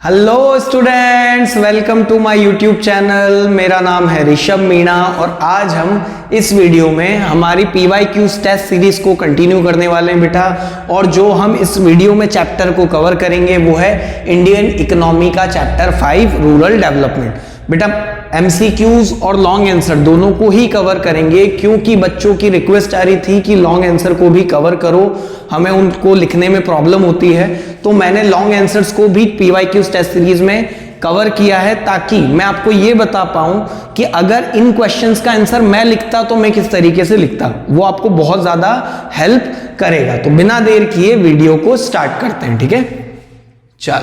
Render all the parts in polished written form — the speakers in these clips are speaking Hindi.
Hello students, welcome to my YouTube channel. मेरा नाम है ऋषभ मीणा और आज हम इस वीडियो में हमारी PYQs टेस्ट सीरीज को कंटिन्यू करने वाले हैं बेटा। और जो हम इस वीडियो में चैप्टर को कवर करेंगे वो है इंडियन इकोनॉमी का चैप्टर 5 रूरल डेवलपमेंट। बेटा MCQs और लॉन्ग आंसर दोनों को ही कवर करेंगे क्योंकि बच्चों की रिक्वेस्ट आ रही थी कि लॉन्ग आंसर को भी कवर करो, हमें उनको लिखने में प्रॉब्लम होती है। तो मैंने लॉन्ग आंसर्स को भी PYQs टेस्ट सीरीज में कवर किया है ताकि मैं आपको ये बता पाऊं कि अगर इन क्वेश्चंस का आंसर मैं लिखता तो मैं किस तरीके से लिखता, वो आपको बहुत ज्यादा हेल्प करेगा। तो बिना देर किए वीडियो को स्टार्ट करते हैं, ठीक है। चल,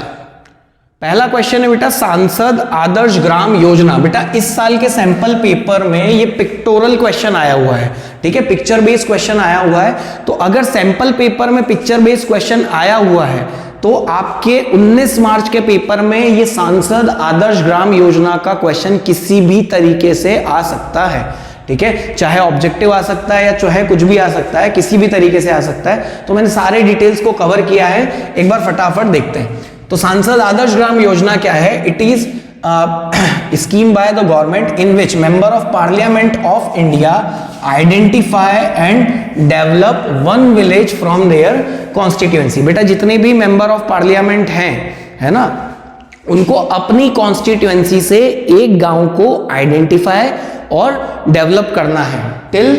पहला क्वेश्चन है बेटा, सांसद आदर्श ग्राम योजना। बेटा इस साल के सैंपल पेपर में ये पिक्टोरल क्वेश्चन आया हुआ है, ठीक है, पिक्चर बेस्ड क्वेश्चन आया हुआ है। तो अगर सैंपल पेपर में पिक्चर बेस्ड क्वेश्चन आया हुआ है तो आपके 19 मार्च के पेपर में ये सांसद आदर्श ग्राम योजना का क्वेश्चन किसी भी तरीके से आ सकता है, ठीक है। चाहे ऑब्जेक्टिव आ सकता है या चाहे कुछ भी आ सकता है, किसी भी तरीके से आ सकता है। तो मैंने सारे डिटेल्स को कवर किया है, एक बार फटाफट देखते हैं। तो सांसद आदर्श ग्राम योजना क्या है? It is scheme by the government in which member of parliament of India identify and develop one village from their constituency. बेटा जितने भी मेंबर ऑफ पार्लियामेंट हैं, है ना, उनको अपनी कॉन्स्टिट्यूएंसी से एक गांव को आइडेंटिफाई और डेवलप करना है टिल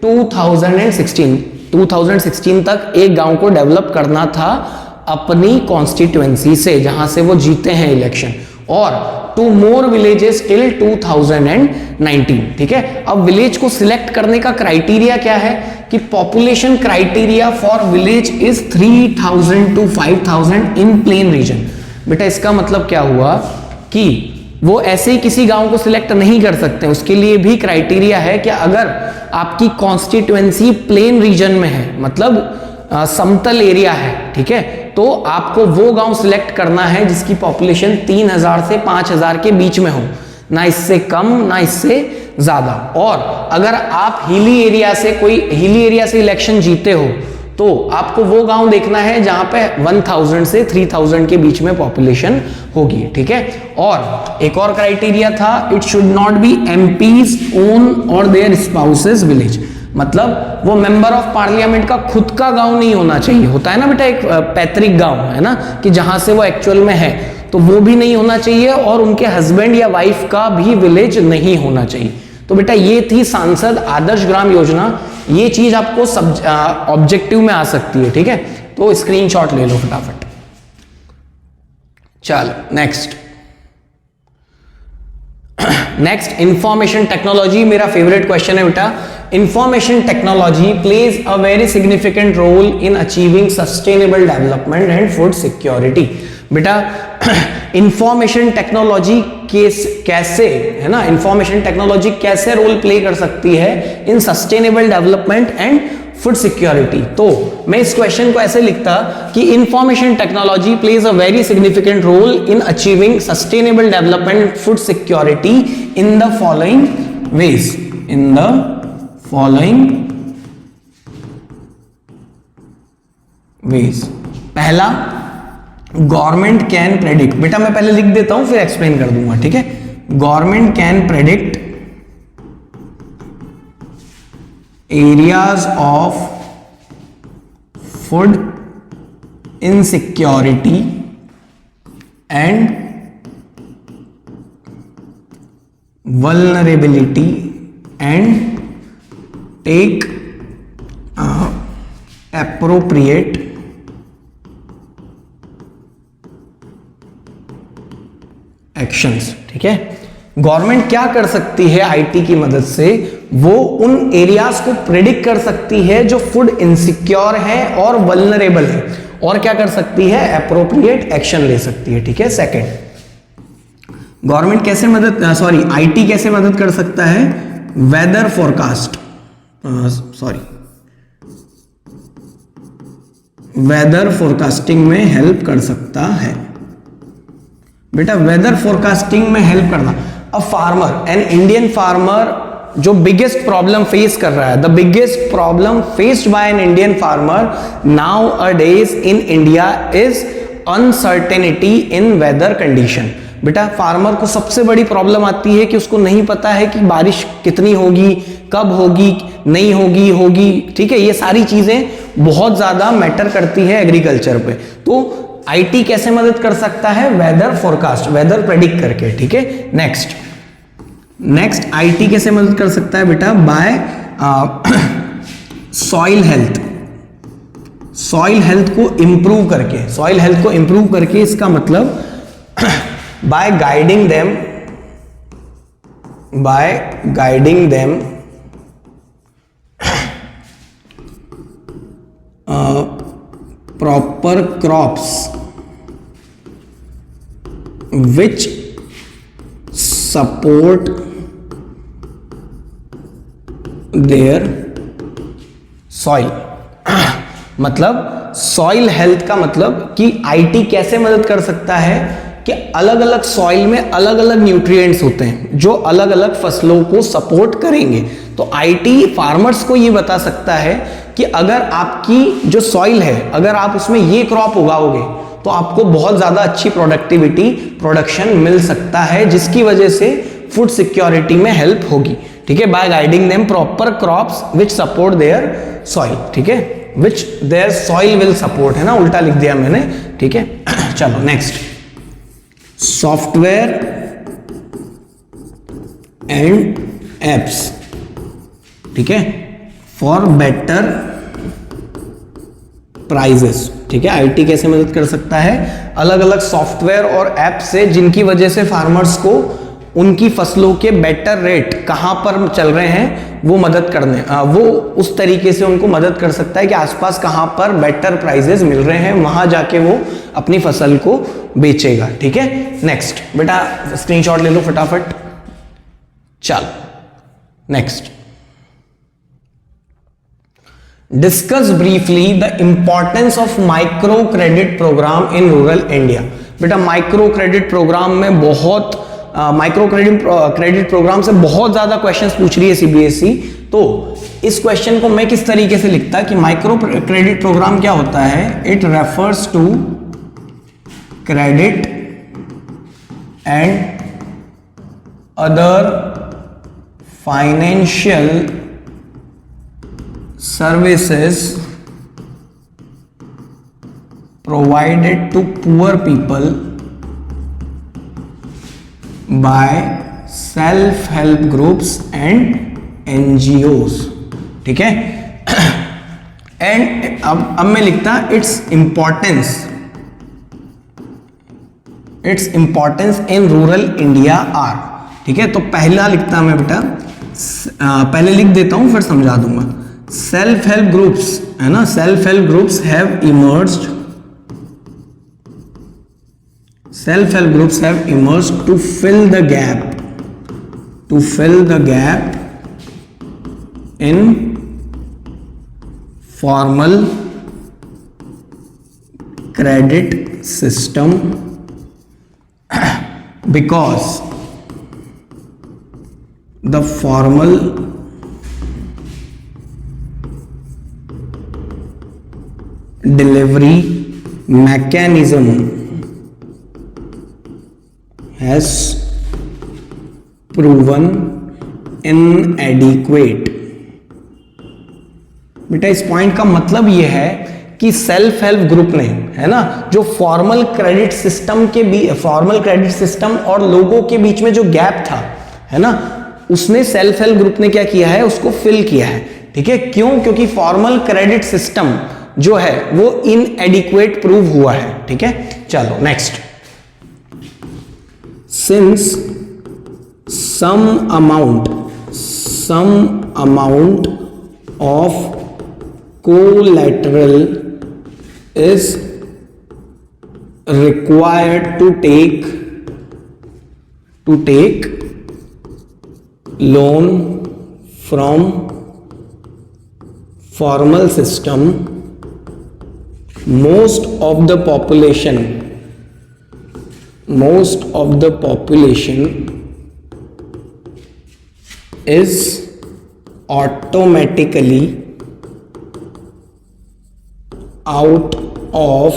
2016 तक एक गांव को डेवलप करना था अपनी कॉन्स्टिट्यूएंसी से जहां से वो जीते हैं इलेक्शन, और 2 more विलेजेस टिल 2019, ठीक है। अब विलेज को सिलेक्ट करने का क्राइटेरिया क्या है कि population criteria for village is 3000 to 5000 in plain region. बेटा इसका मतलब क्या हुआ कि वो ऐसे ही किसी गांव को सिलेक्ट नहीं कर सकते, उसके लिए भी क्राइटेरिया है कि अगर आपकी कॉन्स्टिट्यूएंसी प्लेन रीजन में है, मतलब समतल एरिया है, ठीक है, तो आपको वो गांव सिलेक्ट करना है जिसकी पॉपुलेशन 3000 से 5000 के बीच में हो, ना इससे कम ना इससे ज्यादा। और अगर आप हिली एरिया से इलेक्शन जीते हो तो आपको वो गांव देखना है जहां पे 1000 से 3000 के बीच में पॉपुलेशन होगी, ठीक है। और एक और क्राइटेरिया था, it should not be MP's own और देयर स्पाउसेस विलेज, मतलब वो मेंबर ऑफ पार्लियामेंट का खुद का गांव नहीं होना चाहिए। होता है ना बेटा एक पैतृक गांव, है ना, कि जहां से वो एक्चुअल में है, तो वो भी नहीं होना चाहिए और उनके हस्बैंड या वाइफ का भी विलेज नहीं होना चाहिए। तो बेटा ये थी सांसद आदर्श ग्राम योजना। ये चीज आपको ऑब्जेक्टिव में आ सकती है, ठीक है। तो स्क्रीनशॉट ले लो फटाफट। चल नेक्स्ट इंफॉर्मेशन टेक्नोलॉजी मेरा फेवरेट क्वेश्चन है बेटा। Information technology plays a very significant role in achieving sustainable development and food security. बेटा इंफॉर्मेशन टेक्नोलॉजी कैसे, है ना, इंफॉर्मेशन टेक्नोलॉजी कैसे रोल प्ले कर सकती है in sustainable development and food security. तो मैं इस क्वेश्चन को ऐसे लिखता कि information technology plays a very significant role in achieving sustainable development food security in the following veg. पहला, गवर्नमेंट कैन प्रेडिक्ट। बेटा मैं पहले लिख देता हूं फिर एक्सप्लेन कर दूंगा, ठीक है। Government can predict areas of food insecurity and vulnerability and take appropriate actions, ठीक है। गवर्नमेंट क्या कर सकती है आईटी की मदद से, वो उन एरियाज को प्रेडिक्ट कर सकती है जो फूड इनसिक्योर है और वल्नरेबल है, और क्या कर सकती है, एप्रोप्रिएट एक्शन ले सकती है, ठीक है। सेकंड, गवर्नमेंट कैसे आईटी कैसे मदद कर सकता है, वेदर फोरकास्ट, वेदर फोरकास्टिंग में हेल्प कर सकता है। बेटा वेदर फोरकास्टिंग में हेल्प करना, a farmer, an Indian farmer जो बिगेस्ट प्रॉब्लम फेस कर रहा है, the biggest problem faced by an Indian farmer nowadays in India is uncertainty in weather condition. बेटा फार्मर को सबसे बड़ी प्रॉब्लम आती है कि उसको नहीं पता है कि बारिश कितनी होगी, कब होगी, नहीं होगी, होगी, ठीक है। ये सारी चीजें बहुत ज्यादा मैटर करती है एग्रीकल्चर पे। तो आईटी कैसे मदद कर सकता है? वेदर फोरकास्ट, वेदर प्रेडिक्ट करके, ठीक है। नेक्स्ट आईटी कैसे मदद कर सकता है बेटा? By soil health, soil health को इंप्रूव करके, सॉइल हेल्थ को इंप्रूव करके, इसका मतलब by guiding them proper crops which support their soil। मतलब सॉइल हेल्थ का मतलब कि आईटी कैसे मदद कर सकता है कि अलग अलग सॉइल में अलग अलग न्यूट्रिएंट्स होते हैं जो अलग अलग फसलों को सपोर्ट करेंगे। तो आईटी फार्मर्स को ये बता सकता है कि अगर आपकी जो सॉइल है, अगर आप उसमें ये क्रॉप उगाओगे तो आपको बहुत ज्यादा अच्छी प्रोडक्शन मिल सकता है, जिसकी वजह से फूड सिक्योरिटी में हेल्प होगी, ठीक है। By guiding them proper crops which support their soil, ठीक है, which their soil will support, है ना, उल्टा लिख दिया मैंने, ठीक है। चलो नेक्स्ट, सॉफ्टवेयर एंड एप्स, ठीक है, फॉर बेटर प्राइजेस, ठीक है। आईटी कैसे मदद कर सकता है? अलग अलग सॉफ्टवेयर और ऐप से, जिनकी वजह से फार्मर्स को उनकी फसलों के बेटर रेट कहां पर चल रहे हैं वो मदद करने, वो उस तरीके से उनको मदद कर सकता है कि आसपास कहां पर बेटर प्राइजेस मिल रहे हैं, वहां जाके वो अपनी फसल को बेचेगा, ठीक है। नेक्स्ट बेटा स्क्रीनशॉट ले लो फटाफट। चलो next, discuss briefly the importance of micro credit programme in rural India. बेटा माइक्रो क्रेडिट प्रोग्राम में बहुत माइक्रो क्रेडिट प्रोग्राम से बहुत ज्यादा क्वेश्चंस पूछ रही है सीबीएसई। तो इस क्वेश्चन को मैं किस तरीके से लिखता कि माइक्रो क्रेडिट प्रोग्राम क्या होता है? It refers to credit and other financial services provided to poor people by self-help groups and NGOs, ठीक है। एंड अब मैं लिखता its importance in rural India are, ठीक है। तो पहला लिखता मैं बेटा, पहले लिख देता हूं फिर समझा दूंगा। सेल्फ हेल्प ग्रुप्स, है ना, self help groups have emerged, self-help groups have emerged to fill the gap in formal credit system because the formal delivery mechanism has proven inadequate। बेटा इस पॉइंट का मतलब यह है कि सेल्फ हेल्प ग्रुप ने, है ना, जो फॉर्मल क्रेडिट सिस्टम और लोगों के बीच में जो गैप था, है ना, उसने सेल्फ हेल्प ग्रुप ने क्या किया है? उसको फिल किया है, ठीक है। क्यों? क्योंकि फॉर्मल क्रेडिट सिस्टम जो है वो इनएडिक्वेट प्रूव हुआ है, ठीक है। चलो next, since some amount of collateral is required to take loan from formal system, most of the population is automatically out of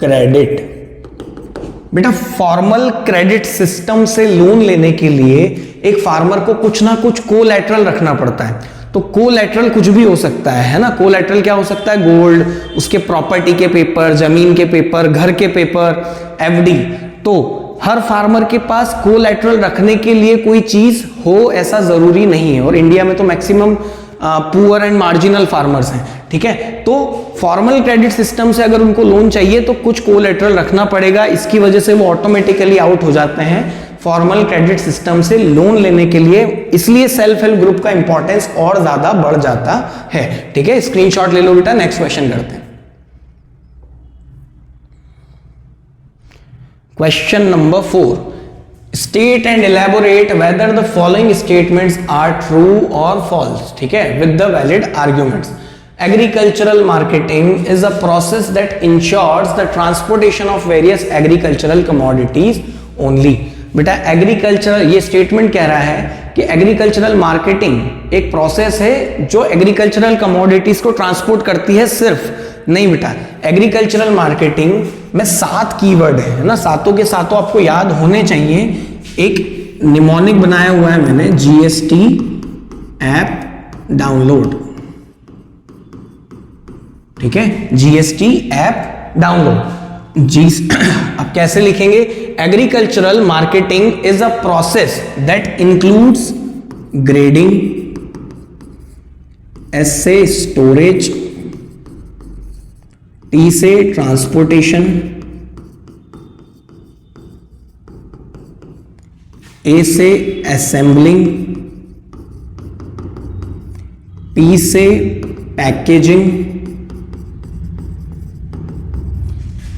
credit. बेटा फॉर्मल क्रेडिट सिस्टम से लोन लेने के लिए एक फार्मर को कुछ ना कुछ कोलैटरल रखना पड़ता है। तो कोलैटरल कुछ भी हो सकता है ना। कोलैटरल क्या हो सकता है? गोल्ड, उसके प्रॉपर्टी के पेपर, जमीन के पेपर, घर के पेपर, एफडी। तो हर फार्मर के पास कोलैटरल रखने के लिए कोई चीज हो ऐसा जरूरी नहीं है, और इंडिया में तो maximum poor and marginal farmers हैं, ठीक है। तो फॉर्मल क्रेडिट सिस्टम से अगर उनको लोन चाहिए तो कुछ कोलैटरल रखना पड़ेगा, इसकी वजह से वो ऑटोमेटिकली आउट हो जाते हैं फॉर्मल क्रेडिट सिस्टम से लोन लेने के लिए। इसलिए सेल्फ हेल्प ग्रुप का इंपॉर्टेंस और ज्यादा बढ़ जाता है, ठीक है। स्क्रीनशॉट ले लो बेटा, नेक्स्ट क्वेश्चन करते हैं। Question number 4, state and elaborate whether the following statements are true और फॉल्स, ठीक है, with the valid arguments. Agricultural marketing is a process that ensures the transportation of various agricultural commodities only। बेटा एग्रीकल्चरल, ये स्टेटमेंट कह रहा है कि एग्रीकल्चरल मार्केटिंग एक प्रोसेस है जो एग्रीकल्चरल कमोडिटीज को ट्रांसपोर्ट करती है सिर्फ। नहीं बेटा, एग्रीकल्चरल मार्केटिंग में 7 कीवर्ड है ना, सातों के सातों आपको याद होने चाहिए। एक निमोनिक बनाया हुआ है मैंने, जीएसटी ऐप डाउनलोड, ठीक है, जीएसटी ऐप डाउनलोड। अब कैसे लिखेंगे? Agricultural marketing is a process that includes grading, S से स्टोरेज, टी से ट्रांसपोर्टेशन, ए से असेंबलिंग, पी से पैकेजिंग,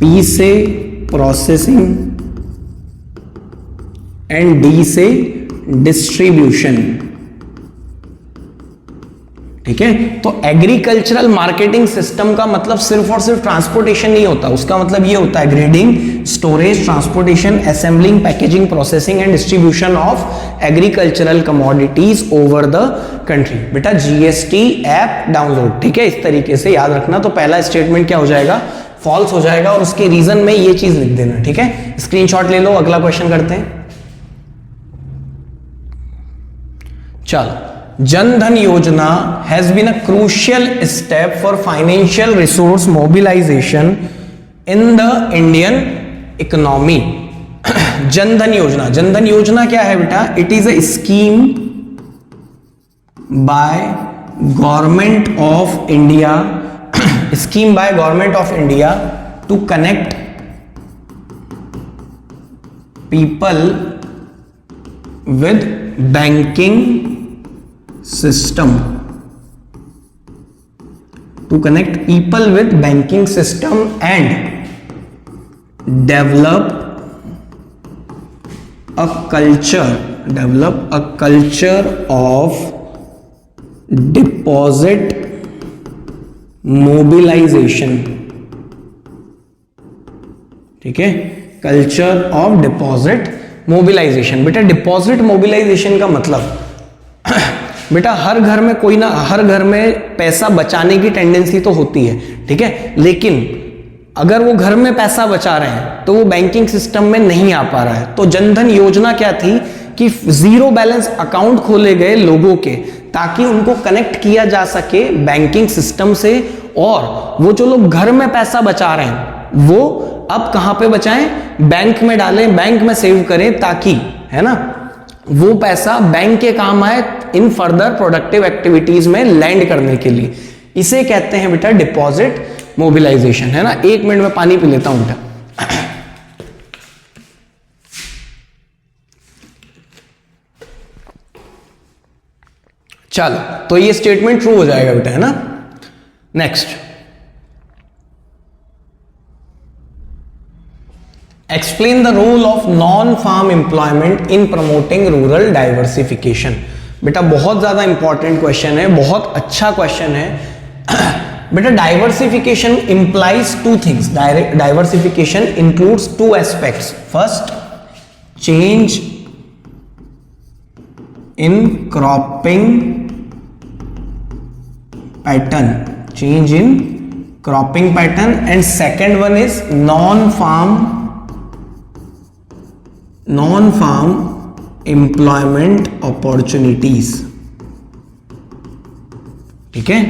पी से प्रोसेसिंग एंड डी से डिस्ट्रीब्यूशन, ठीक है। तो एग्रीकल्चरल मार्केटिंग सिस्टम का मतलब सिर्फ और सिर्फ ट्रांसपोर्टेशन नहीं होता, उसका मतलब ये होता है grading, storage, transportation, assembling, packaging, processing and distribution of agricultural commodities over the country. बेटा जीएसटी ऐप डाउनलोड, ठीक है, इस तरीके से याद रखना। तो पहला स्टेटमेंट क्या हो जाएगा? फॉल्स हो जाएगा, और उसके रीजन में ये चीज लिख देना, ठीक है। स्क्रीनशॉट ले लो, अगला क्वेश्चन करते हैं। चलो, Jan Dhan Yojana has been a crucial step for financial resource mobilisation in the Indian economy. Jan Dhan Yojana, Jan Dhan Yojana क्या है बेटा? It is a scheme by government of India, scheme by government of India to connect people with banking system, to connect people with banking system and develop a culture of deposit mobilisation, ठीक है, कल्चर ऑफ डिपॉजिट मोबिलाइजेशन। बेटा डिपॉजिट मोबिलाइजेशन का मतलब बेटा हर घर में कोई ना, हर घर में पैसा बचाने की टेंडेंसी तो होती है, ठीक है, लेकिन अगर वो घर में पैसा बचा रहे हैं तो वो बैंकिंग सिस्टम में नहीं आ पा रहा है। तो जनधन योजना क्या थी कि जीरो बैलेंस अकाउंट खोले गए लोगों के, ताकि उनको कनेक्ट किया जा सके बैंकिंग सिस्टम से, और वो जो लोग घर में पैसा बचा रहे हैं वो अब कहां पे बचाएं? बैंक में डालें, बैंक में सेव करें, ताकि, है ना, वो पैसा बैंक के काम आए इन फर्दर प्रोडक्टिव एक्टिविटीज में लैंड करने के लिए। इसे कहते हैं बेटा डिपॉजिट मोबिलाइजेशन, है ना। 1 मिनट में पानी पी लेता हूं बेटा। चलो, तो ये स्टेटमेंट ट्रू हो जाएगा बेटा, है ना। Next, explain the role of non farm employment in promoting rural diversification. बेटा बहुत ज्यादा इंपॉर्टेंट क्वेश्चन है, बहुत अच्छा क्वेश्चन है। बेटा diversification implies 2 things. Diversification includes 2 aspects. First, change in cropping pattern, change in cropping pattern, and second one is non farm employment opportunities. ठीक है,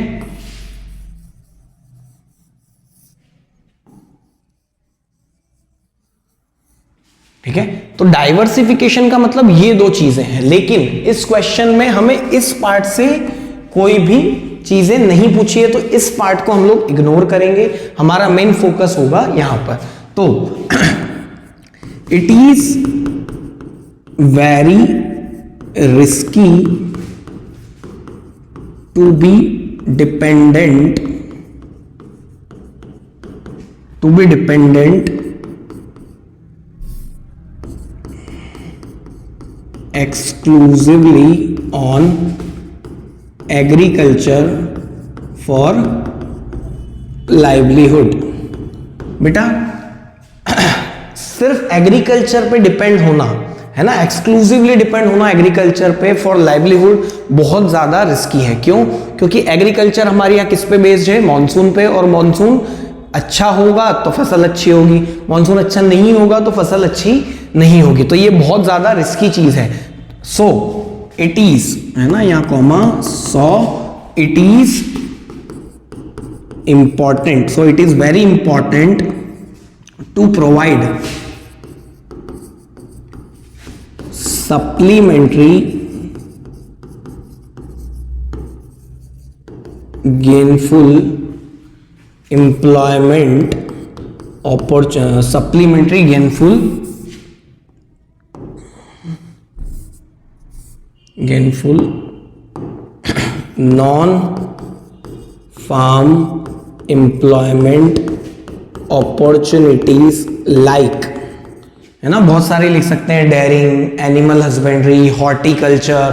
ठीक है। तो डाइवर्सिफिकेशन का मतलब ये दो चीजें हैं, लेकिन इस क्वेश्चन में हमें इस पार्ट से कोई भी चीजें नहीं पूछी है, तो इस पार्ट को हम लोग इग्नोर करेंगे, हमारा मेन फोकस होगा यहां पर। तो it is very risky to be dependent exclusively on agriculture for livelihood। बेटा सिर्फ एग्रीकल्चर पे डिपेंड होना है ना, एक्सक्लूसिवली डिपेंड होना एग्रीकल्चर पे फॉर लाइवलीहुड बहुत ज्यादा रिस्की है। क्यों? क्योंकि एग्रीकल्चर हमारे यहाँ किस पे बेस्ड है? मॉनसून पे, और मॉनसून अच्छा होगा तो फसल अच्छी होगी, मॉनसून अच्छा नहीं होगा तो फसल अच्छी नहीं होगी। तो ये बहुत ज्यादा रिस्की चीज है। सो इट इज, है ना, यहां comma, so it is important, so it is very important to provide supplementary gainful employment supplementary gainful non-farm employment opportunities like, है ना, बहुत सारे लिख सकते हैं, dairying, animal husbandry, horticulture,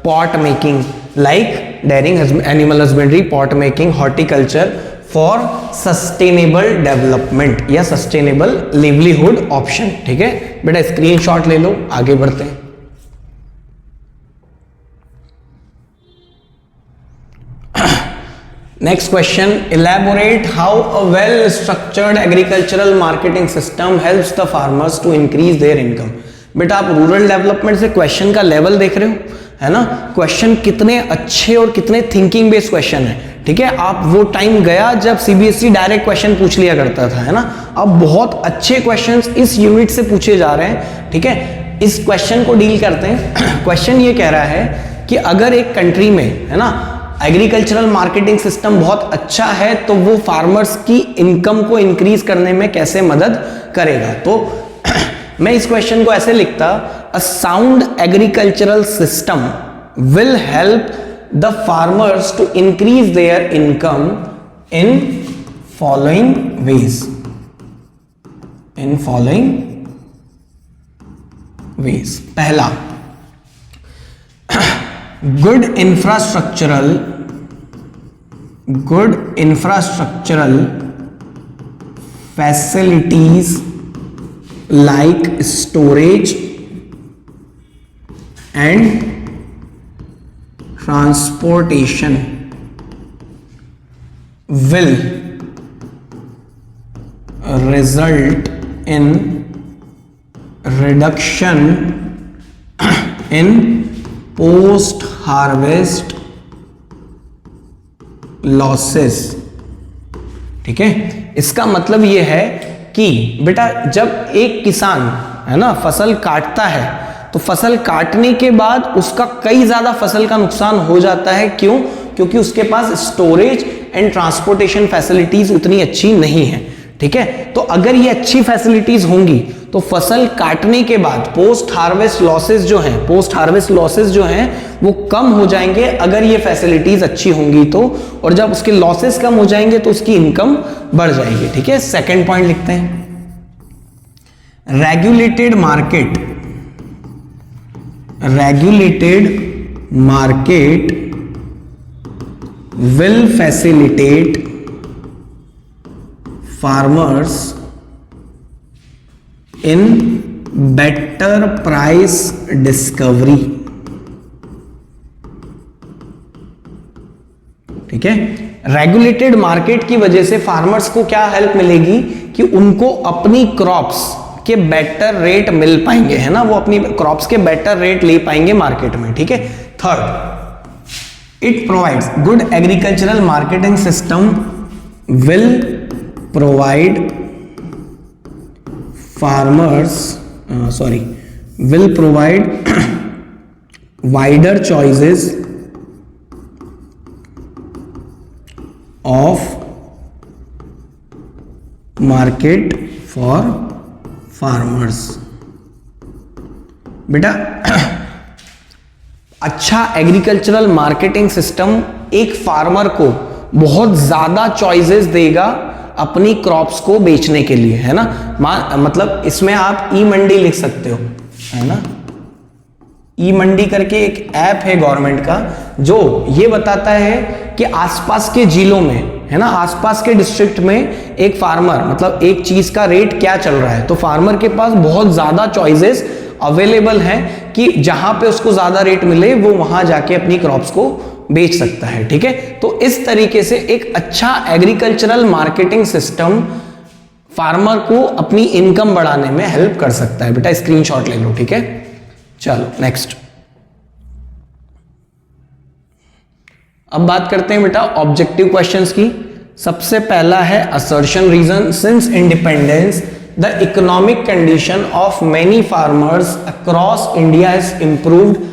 pot making, like dairying, animal husbandry, pot making, horticulture for sustainable development या सस्टेनेबल लिवलीहुड ऑप्शन। ठीक है बेटा, स्क्रीनशॉट ले लो, आगे बढ़ते हैं। Next question, elaborate how a well structured agricultural marketing system helps the farmers to increase their income. बेटा आप रूरल डेवलपमेंट से क्वेश्चन का लेवल देख रहे हो, है ना, क्वेश्चन कितने अच्छे और कितने थिंकिंग बेस्ड क्वेश्चन है। ठीक है, आप वो टाइम गया जब सीबीएसई डायरेक्ट क्वेश्चन पूछ लिया करता था, है ना, अब बहुत अच्छे क्वेश्चंस इस यूनिट से पूछे जा रहे हैं। ठीक है, इस क्वेश्चन को डील करते हैं। क्वेश्चन ये कह रहा है कि अगर एक कंट्री में, है ना, एग्रीकल्चरल मार्केटिंग सिस्टम बहुत अच्छा है तो वो फार्मर्स की इनकम को इंक्रीज करने में कैसे मदद करेगा। तो मैं इस क्वेश्चन को ऐसे लिखता, a sound agricultural system will help the farmers to increase their income in following ways, पहला, good infrastructural facilities like storage and transportation will result in reduction in post harvest losses। ठीक है, इसका मतलब यह है कि बेटा जब एक किसान, है ना, फसल काटता है तो फसल काटने के बाद उसका कई ज्यादा फसल का नुकसान हो जाता है। क्यों? क्योंकि उसके पास स्टोरेज एंड ट्रांसपोर्टेशन फैसिलिटीज उतनी अच्छी नहीं है। ठीक है, तो अगर ये अच्छी फैसिलिटीज होंगी तो फसल काटने के बाद पोस्ट हार्वेस्ट लॉसेस जो हैं वो कम हो जाएंगे अगर ये फैसिलिटीज अच्छी होंगी तो, और जब उसके लॉसेस कम हो जाएंगे तो उसकी इनकम बढ़ जाएगी। ठीक है, सेकंड पॉइंट लिखते हैं, regulated market will facilitate farmers in better price discovery। ठीक है, रेगुलेटेड मार्केट की वजह से फार्मर्स को क्या हेल्प मिलेगी कि उनको अपनी क्रॉप्स के बेटर रेट मिल पाएंगे, है ना, वो अपनी क्रॉप्स के बेटर रेट ले पाएंगे मार्केट में, ठीक है। Third, it provides good agricultural marketing system will provide farmers will provide wider choices of market for farmers। बेटा अच्छा एग्रीकल्चरल मार्केटिंग सिस्टम एक फार्मर को बहुत ज्यादा चॉइसेस देगा अपनी क्रॉप्स को बेचने के लिए, है ना। मतलब इसमें आप ई मंडी लिख सकते हो, है ना। ई मंडी करके एक ऐप है गवर्नमेंट का जो ये बताता है कि आसपास के जिलों में, है ना, आसपास के डिस्ट्रिक्ट में एक फार्मर मतलब एक चीज का रेट क्या चल रहा है। तो फार्मर के पास बहुत ज्यादा चॉइसेस अवेलेबल हैं कि जहां पे उसको ज्यादा रेट मिले वो वहां जाके अपनी क्रॉप्स को बेच सकता है, ठीक है। तो इस तरीके से एक अच्छा एग्रीकल्चरल मार्केटिंग सिस्टम फार्मर को अपनी इनकम बढ़ाने में हेल्प कर सकता है। बेटा स्क्रीनशॉट ले लो, ठीक है। चलो नेक्स्ट, अब बात करते हैं बेटा ऑब्जेक्टिव क्वेश्चंस की। सबसे पहला है assertion reason. Since independence the economic condition of many farmers across India has improved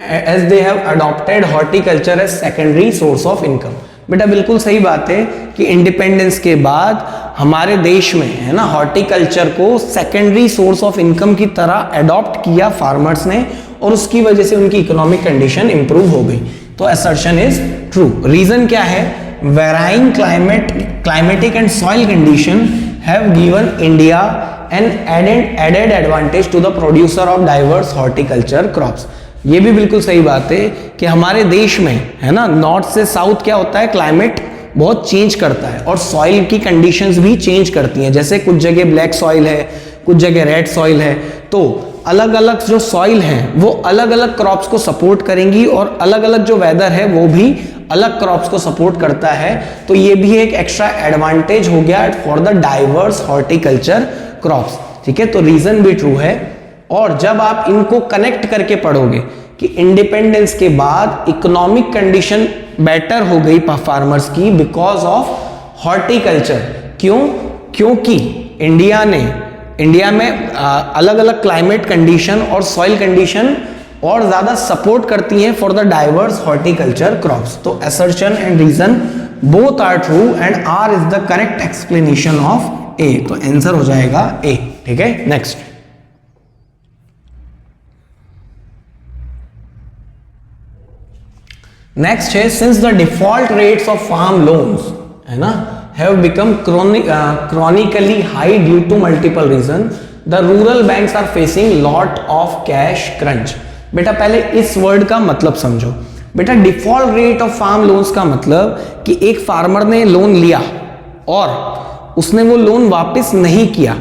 as they have adopted horticulture as secondary source of income। बेटा बिल्कुल सही बात है कि इंडिपेंडेंस के बाद हमारे देश में, है ना, हॉर्टिकल्चर को सेकेंडरी सोर्स ऑफ इनकम की तरह अडॉप्ट किया फार्मर्स ने और उसकी वजह से उनकी इकोनॉमिक कंडीशन इंप्रूव हो गई। तो असर्शन इज ट्रू। रीजन क्या है? Varying climatic and soil condition have given India an added advantage to the producer of diverse horticulture crops. ये भी बिल्कुल सही बात है कि हमारे देश में, है ना, नॉर्थ से साउथ क्या होता है, क्लाइमेट बहुत चेंज करता है और सॉइल की कंडीशंस भी चेंज करती हैं। जैसे कुछ जगह ब्लैक सॉइल है, कुछ जगह रेड सॉइल है, तो अलग अलग जो सॉइल हैं वो अलग अलग क्रॉप्स को सपोर्ट करेंगी और अलग अलग जो वेदर है वो भी अलग क्रॉप्स को सपोर्ट करता है। तो ये भी एक एक्स्ट्रा एडवांटेज हो गया for the diverse horticulture crops, ठीक है। तो रीजन भी ट्रू है। और जब आप इनको कनेक्ट करके पढ़ोगे कि इंडिपेंडेंस के बाद इकोनॉमिक कंडीशन बेटर हो गई फार्मर्स की बिकॉज ऑफ हॉर्टिकल्चर। क्यों? क्योंकि इंडिया में अलग अलग क्लाइमेट कंडीशन और सॉइल कंडीशन और ज्यादा सपोर्ट करती हैं for the diverse horticulture crops. तो assertion and reason both are true and R is the correct explanation of A. तो आंसर हो जाएगा ए, ठीक है। नेक्स्ट, नेक्स्ट है since the default rates of farm loans, है ना, have become chronically high due to multiple reason, the rural banks are facing lot of cash crunch. बेटा पहले इस वर्ड का मतलब समझो। बेटा default rate of farm loans का मतलब कि एक फार्मर ने लोन लिया और उसने वो लोन वापस नहीं किया,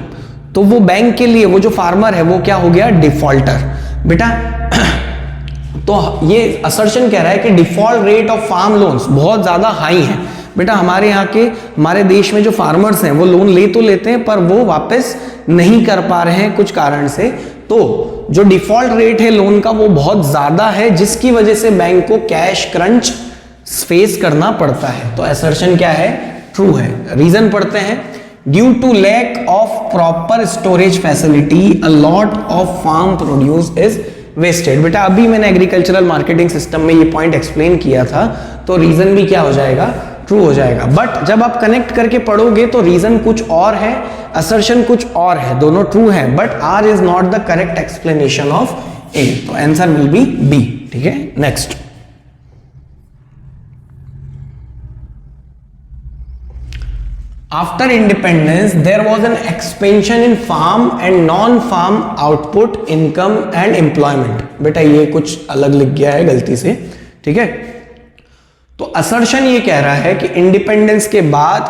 तो वो बैंक के लिए वो जो फार्मर है वो क्या हो गया? डिफॉल्टर। बेटा तो ये असर्शन कह रहा है कि default rate of farm loans बहुत ज्यादा हाई है। बेटा हमारे देश में जो फार्मर्स हैं वो लोन ले तो लेते हैं पर वो वापस नहीं कर पा रहे हैं कुछ कारण से। तो जो डिफॉल्ट रेट है लोन का वो बहुत ज्यादा है जिसकी वजह से बैंक को कैश क्रंच फेस करना पड़ता है। तो असर्शन क्या है? ट्रू है। रीजन पढ़ते हैं। Due to lack of proper storage facility a lot of farm produce is wasted. बेटा अभी मैंने एग्रीकल्चरल मार्केटिंग सिस्टम में ये पॉइंट एक्सप्लेन किया था, तो रीजन भी क्या हो जाएगा? ट्रू हो जाएगा। बट जब आप कनेक्ट करके पढ़ोगे तो रीजन कुछ और है, असर्शन कुछ और है, दोनों ट्रू है, but R is not the correct explanation of A. तो आंसर विल बी बी, ठीक है। Next, After independence, there was an expansion in farm and non-farm output, income and employment। बेटा ये कुछ अलग लिख गया है गलती से, ठीक है। तो असर्शन ये कह रहा है कि इंडिपेंडेंस के बाद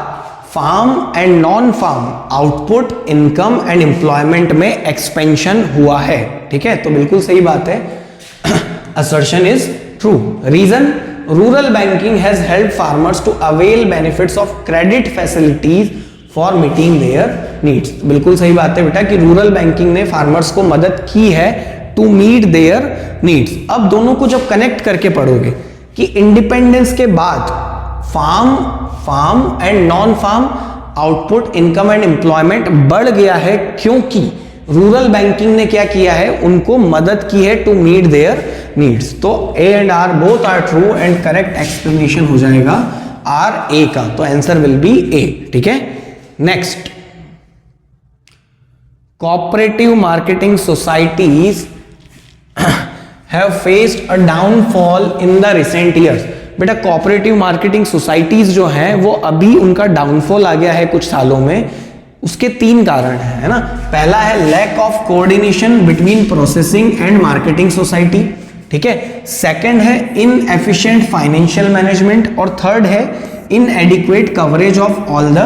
farm and non farm output, income and employment में एक्सपेंशन हुआ है, ठीक है। तो बिल्कुल सही बात है, assertion is true. Reason rural banking has help farmers to avail benefits of credit facilities for meeting their needs. बिल्कुल सही बात है बेटा कि रूरल बैंकिंग ने फार्मर्स को मदद की है टू मीट देयर नीड्स। अब दोनों को जब कनेक्ट करके पढ़ोगे कि इंडिपेंडेंस के बाद farm and non farm output, income and employment बढ़ गया है क्योंकि रूरल बैंकिंग ने क्या किया है, उनको मदद की है टू मीट देयर नीड्स। तो A and R both are true and correct explanation हो जाएगा आर ए का, तो आंसर विल बी ए। ठीक है, next, cooperative marketing societies have faced a downfall in the recent years। बेटा कोऑपरेटिव मार्केटिंग सोसाइटीज जो हैं वो अभी उनका डाउनफॉल आ गया है कुछ सालों में। उसके 3 कारण है ना। पहला है lack of coordination between processing and marketing society, ठीक है। सेकंड है इनएफिशिएंट फाइनेंशियल मैनेजमेंट, और थर्ड है inadequate coverage of all the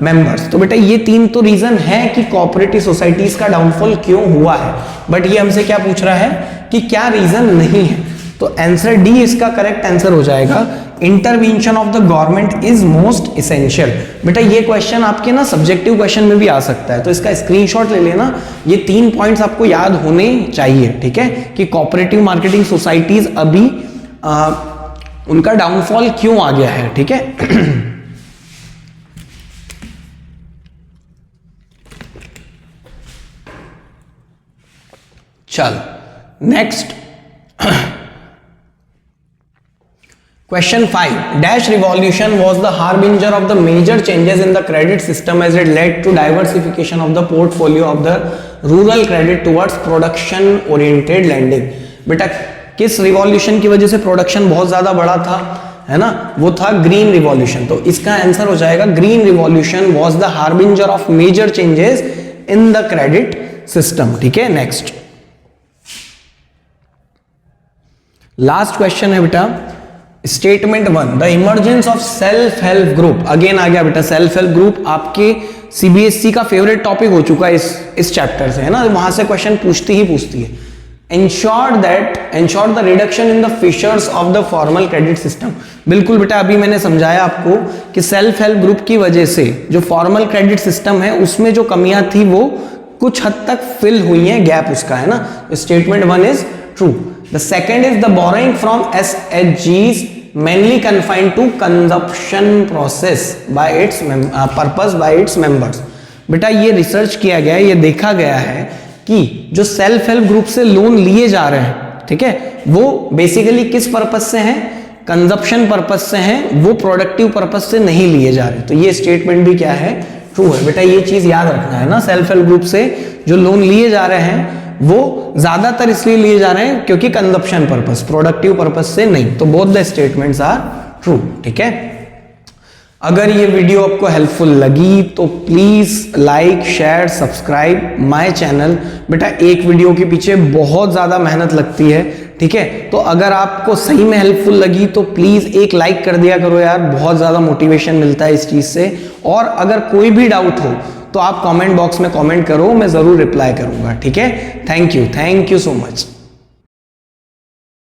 members. तो बेटा ये 3 तो रीजन है कि कोऑपरेटिव सोसाइटीज का डाउनफॉल क्यों हुआ है, बट ये हमसे क्या पूछ रहा है कि क्या रीजन नहीं है। तो आंसर डी इसका करेक्ट आंसर हो जाएगा, intervention of the government is most essential. बेटा ये क्वेश्चन आपके ना सब्जेक्टिव क्वेश्चन में भी आ सकता है, तो इसका स्क्रीनशॉट ले लेना। ये 3 पॉइंट्स आपको याद होने चाहिए, ठीक है, कि कोऑपरेटिव मार्केटिंग सोसाइटीज अभी उनका डाउनफॉल क्यों आ गया है, ठीक है। चल next, question 5, dash revolution was the harbinger of the major changes in the credit system as it led to diversification of the portfolio of the rural credit towards production oriented lending. बेटा किस रिवॉल्यूशन की वजह से प्रोडक्शन बहुत ज्यादा बढ़ा था, है ना, वो था ग्रीन रिवॉल्यूशन। तो इसका आंसर हो जाएगा green revolution was the harbinger of major changes in the credit system. ठीक है, नेक्स्ट लास्ट क्वेश्चन है बेटा, statement 1, the emergence of self help group. Again आ गया बेटा सेल्फ हेल्प ग्रुप, आपके सीबीएसई का फेवरेट टॉपिक हो चुका है इस चैप्टर से, है ना, वहां से क्वेश्चन पूछती है। Ensure the reduction in the fissures of the formal credit system. बिल्कुल बेटा, अभी मैंने समझाया आपको कि सेल्फ हेल्प ग्रुप की वजह से जो फॉर्मल क्रेडिट सिस्टम है उसमें जो कमियां थी वो कुछ हद तक फिल हुई है, गैप उसका, है ना। Statement 1 is true. The second is the borrowing from SHGs mainly confined to consumption process by its purpose by its members। बेटा ये रिसर्च किया गया है, ये देखा गया है कि जो सेल्फ हेल्प ग्रुप से लोन लिए जा रहे हैं, ठीक है, वो बेसिकली किस पर्पस से हैं, कंजप्शन पर्पस से हैं, वो प्रोडक्टिव पर्पस से नहीं लिए जा रहे। तो ये स्टेटमेंट भी क्या है, ट्रू है। बेटा ये चीज याद रखना है ना, सेल्फ हेल्प ग्रुप से जो लोन लिए जा रहे हैं वो ज्यादातर इसलिए लिए जा रहे हैं क्योंकि कंजप्शन पर्पस, प्रोडक्टिव पर्पस से नहीं। तो both the statements are true. ठीक है, अगर ये वीडियो आपको हेल्पफुल लगी तो please like, share, subscribe my channel. बेटा एक वीडियो के पीछे बहुत ज्यादा मेहनत लगती है, ठीक है, तो अगर आपको सही में हेल्पफुल लगी तो प्लीज एक लाइक कर दिया करो यार, बहुत ज्यादा मोटिवेशन मिलता है इस चीज से। और अगर कोई भी डाउट हो तो आप कमेंट बॉक्स में कमेंट करो, मैं जरूर रिप्लाई करूंगा। ठीक है, थैंक यू सो मच।